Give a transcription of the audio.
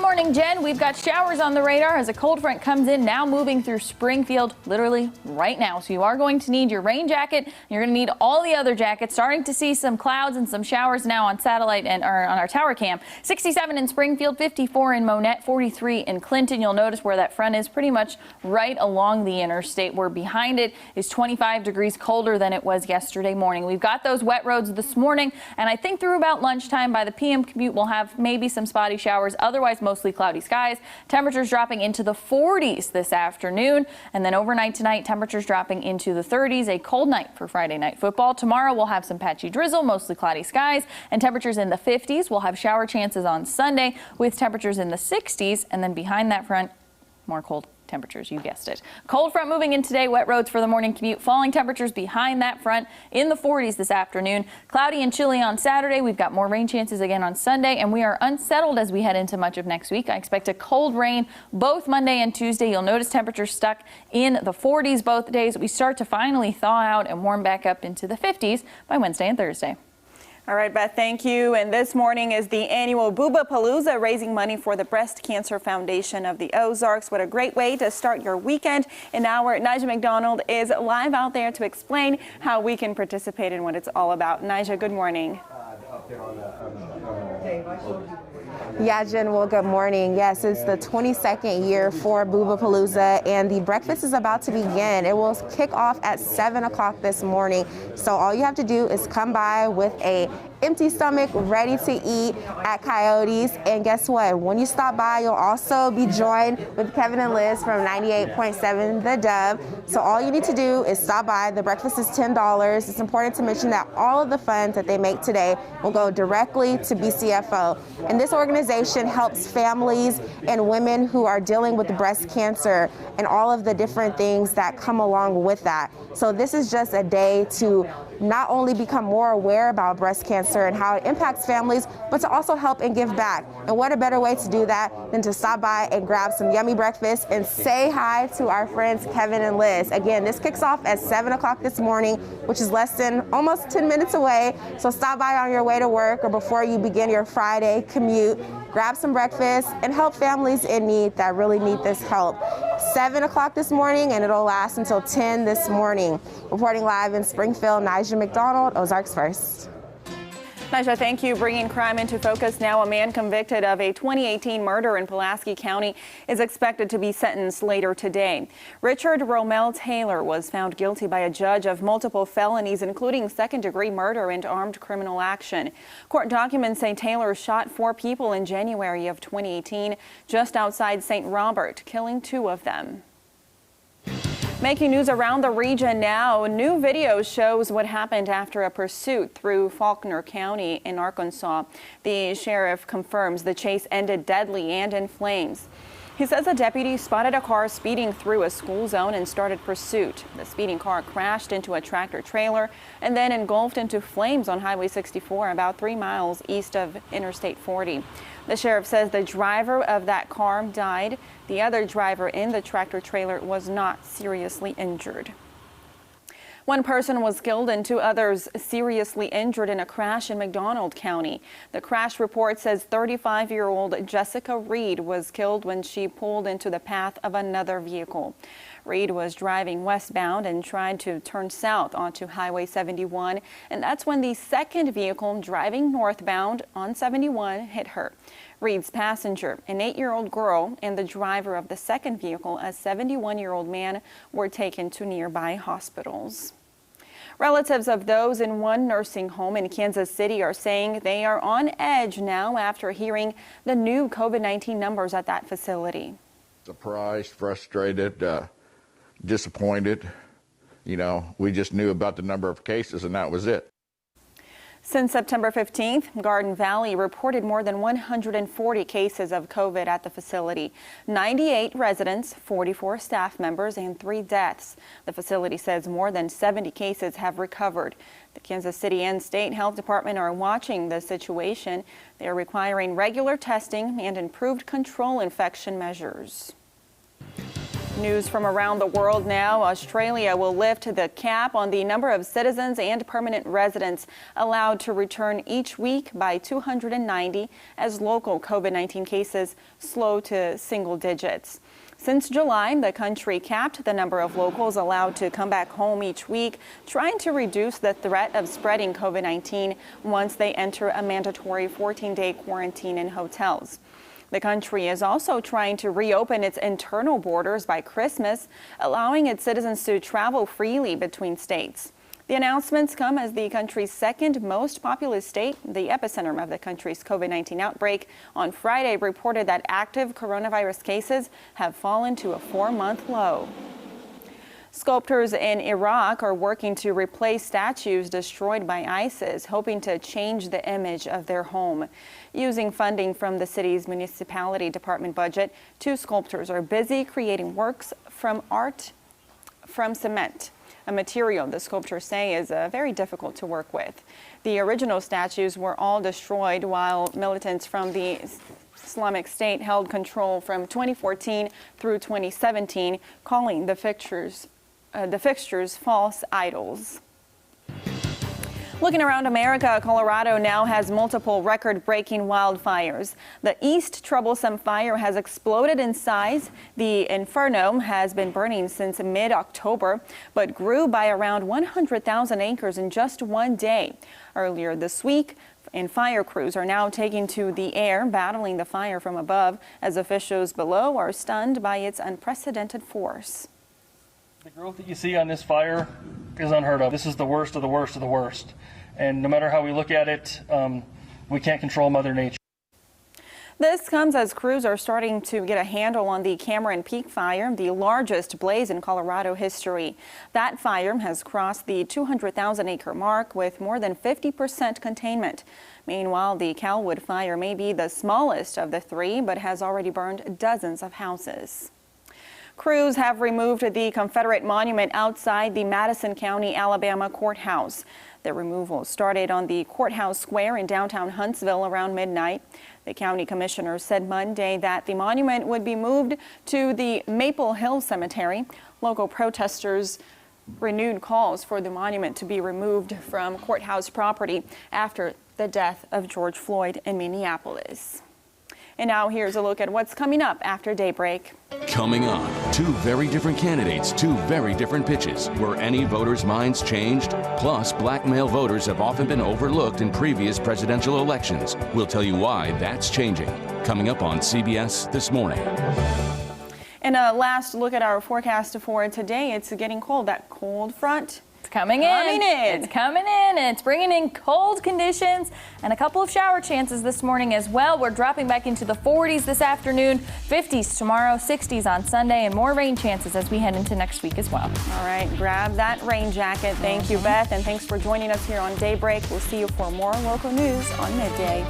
morning, Jen. We've got showers on the radar as a cold front comes in, now moving through Springfield literally right now. So you are going to need your rain jacket. You're going to need all the other jackets. Starting to see some clouds and some showers now on satellite and on our tower cam. 67 in Springfield, 54 in Monette, 43 in Clinton. You'll notice where that front is pretty much right along the interstate, where behind it is 25 degrees colder than it was yesterday morning. We've got those wet roads this morning, and I think through about lunchtime by the PM commute we'll have maybe some spotty showers. Otherwise, mostly cloudy skies. Temperatures dropping into the 40s this afternoon, and then overnight tonight, temperatures dropping into the 30s. A cold night for Friday night football. Tomorrow we'll have some patchy drizzle, mostly cloudy skies, and temperatures in the 50s. We'll have shower chances on Sunday with temperatures in the 60s, and then behind that front, more cold temperatures, you guessed it. Cold front moving in today, wet roads for the morning commute, falling temperatures behind that front in the 40s this afternoon. Cloudy and chilly on Saturday. We've got more rain chances again on Sunday, and we are unsettled as we head into much of next week. I expect a cold rain both Monday and Tuesday. You'll notice temperatures stuck in the 40s both days. We start to finally thaw out and warm back up into the 50s by Wednesday and Thursday. All right, Beth, thank you. And this morning is the annual Booba-Palooza, raising money for the Breast Cancer Foundation of the Ozarks. What a great way to start your weekend. And now Nigel McDonald is live out there to explain how we can participate in what it's all about. Nigel, good morning. Yeah, Jen, well, good morning. Yes, it's the 22nd year for Booba-Palooza, and the breakfast is about to begin. It will kick off at 7 o'clock this morning. So all you have to do is come by with a empty stomach, ready to eat at Coyotes. And guess what? When you stop by, you'll also be joined with Kevin and Liz from 98.7 The Dove. So all you need to do is stop by. The breakfast is $10. It's important to mention that all of the funds that they make today will go directly to BCFO. And this organization helps families and women who are dealing with breast cancer and all of the different things that come along with that. So this is just a day to not only become more aware about breast cancer and how it impacts families, but to also help and give back. And what a better way to do that than to stop by and grab some yummy breakfast and say hi to our friends Kevin and Liz. Again, this kicks off at 7 o'clock this morning, which is less than almost 10 minutes away. So stop by on your way to work or before you begin your Friday commute. Grab some breakfast and help families in need that really need this help. 7 o'clock this morning, and it'll last until 10 this morning. Reporting live in Springfield, Nigel McDonald, Ozarks First. Nigel, thank you. Bringing crime into focus now, a man convicted of a 2018 murder in Pulaski County is expected to be sentenced later today. Richard Romel Taylor was found guilty by a judge of multiple felonies, including second-degree murder and armed criminal action. Court documents say Taylor shot 4 people in January of 2018 just outside St. Robert, killing 2 of them. Making news around the region now. New video shows what happened after a pursuit through Faulkner County in Arkansas. The sheriff confirms the chase ended deadly and in flames. He says a deputy spotted a car speeding through a school zone and started pursuit. The speeding car crashed into a tractor trailer and then engulfed into flames on Highway 64 about 3 miles east of Interstate 40. The sheriff says the driver of that car died. The other driver in the tractor trailer was not seriously injured. 1 person was killed and 2 others seriously injured in a crash in McDonald County. The crash report says 35-year-old Jessica Reed was killed when she pulled into the path of another vehicle. Reed was driving westbound and tried to turn south onto Highway 71, and that's when the second vehicle driving northbound on 71 hit her. Reed's passenger, an 8-year-old girl, and the driver of the second vehicle, a 71-year-old man, were taken to nearby hospitals. Relatives of those in one nursing home in Kansas City are saying they are on edge now after hearing the new COVID-19 numbers at that facility. Surprised, frustrated, disappointed. You know, we just knew about the number of cases and that was it. Since September 15th, Garden Valley reported more than 140 cases of COVID at the facility. 98 residents, 44 staff members, and 3 deaths. The facility says more than 70 cases have recovered. The Kansas City and State Health Department are watching the situation. They are requiring regular testing and improved control infection measures. News from around the world now. Australia will lift the cap on the number of citizens and permanent residents allowed to return each week by 290 as local COVID-19 cases slow to single digits. Since July, the country capped the number of locals allowed to come back home each week, trying to reduce the threat of spreading COVID-19 once they enter a mandatory 14-day quarantine in hotels. The country is also trying to reopen its internal borders by Christmas, allowing its citizens to travel freely between states. The announcements come as the country's second most populous state, the epicenter of the country's COVID-19 outbreak, on Friday reported that active coronavirus cases have fallen to a 4-month low. Sculptors in Iraq are working to replace statues destroyed by ISIS, hoping to change the image of their home. Using funding from the city's municipality department budget, 2 sculptors are busy creating works from cement, a material the sculptors say is very difficult to work with. The original statues were all destroyed while militants from the Islamic State held control from 2014 through 2017, calling the fixtures false idols. Looking around America, Colorado now has multiple record-breaking wildfires. The East Troublesome Fire has exploded in size. The Inferno has been burning since mid-October, but grew by around 100,000 acres in just one day. Earlier this week, fire crews are now taking to the air, battling the fire from above, as officials below are stunned by its unprecedented force. The growth that you see on this fire is unheard of. This is the worst of the worst of the worst. And no matter how we look at it, we can't control Mother Nature. This comes as crews are starting to get a handle on the Cameron Peak fire, the largest blaze in Colorado history. That fire has crossed the 200,000 acre mark with more than 50% containment. Meanwhile, the Calwood fire may be the smallest of the 3, but has already burned dozens of houses. Crews have removed the Confederate monument outside the Madison County, Alabama courthouse. The removal started on the courthouse square in downtown Huntsville around midnight. The county commissioner said Monday that the monument would be moved to the Maple Hill Cemetery. Local protesters renewed calls for the monument to be removed from courthouse property after the death of George Floyd in Minneapolis. And now here's a look at what's coming up after Daybreak. Coming on, 2 very different candidates, 2 very different pitches. Were any voters' minds changed? Plus, black male voters have often been overlooked in previous presidential elections. We'll tell you why that's changing. Coming up on CBS This Morning. And a last look at our forecast for today. It's getting cold. That cold front Coming in. It's coming in, and it's bringing in cold conditions and a couple of shower chances this morning as well. We're dropping back into the 40s this afternoon, 50s tomorrow, 60s on Sunday, and more rain chances as we head into next week as well. All right, grab that rain jacket. Thank you, Beth, and thanks for joining us here on Daybreak. We'll see you for more local news on midday.